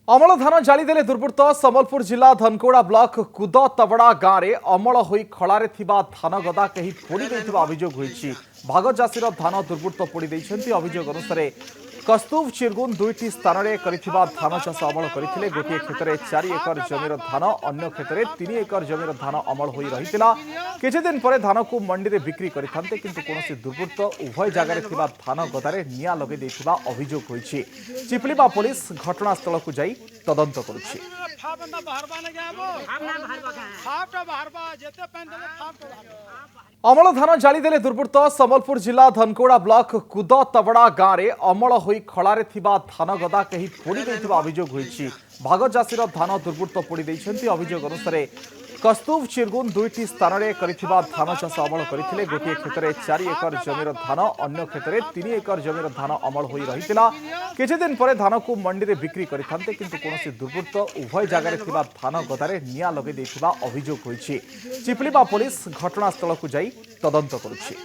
अमल धान जालीदेले दुर्वृत्त संबलपुर जिला धनकोड़ा ब्लॉक कुद तबड़ा गाँव में अमल हो खलारे धान गदा कहीं पोड़ी अभियोग होईछि। भागचाषीर धान दुर्वृत्त पोड़ी देइछन्ति। अभियोग अनुसार कस्तूभ चिरगुन दुईटी स्थान में धान चाष अमल करते गोटे क्षेत्र में 4 एकर जमीर धान अन्य क्षेत्र में 3 एकर जमीर धान अमल हो रही किछि दिन पर धान को मंडी में बिक्री करते किंतु कौन दुर्वृत्त उभय जगार धान गदारे निआं लगे देइथिबा अभियोग होईछि। चिपलिबा पुलिस घटनास्थल को जाई तदंत करुछि। अमल धान जालीदेले दुर्वृत्त संबलपुर जिला धनकोड़ा ब्लॉक कुद तबड़ा गाँव में अमल हो खलारे धान गदा कहीं पोड़ी अभियोग होईछि। भागचाषीर धान दुर्वृत्त पोड़ी देइछन्ति। अभियोग अनुसार कस्तूभ चिरगुन दुईटी स्थान में धान चाष अमल करते गोटे क्षेत्र में 4 एकर जमीर धान अन्य क्षेत्र में 3 एकर जमीर धान अमल हो रही किछि दिन पर धान को मंडी में बिक्री करते किंतु कौन दुर्वृत्त उभय जगार धान गदारे निआं लगे देइथिबा अभियोग होईछि। चिपलिबा पुलिस घटनास्थल को जाई तदंत करुछि।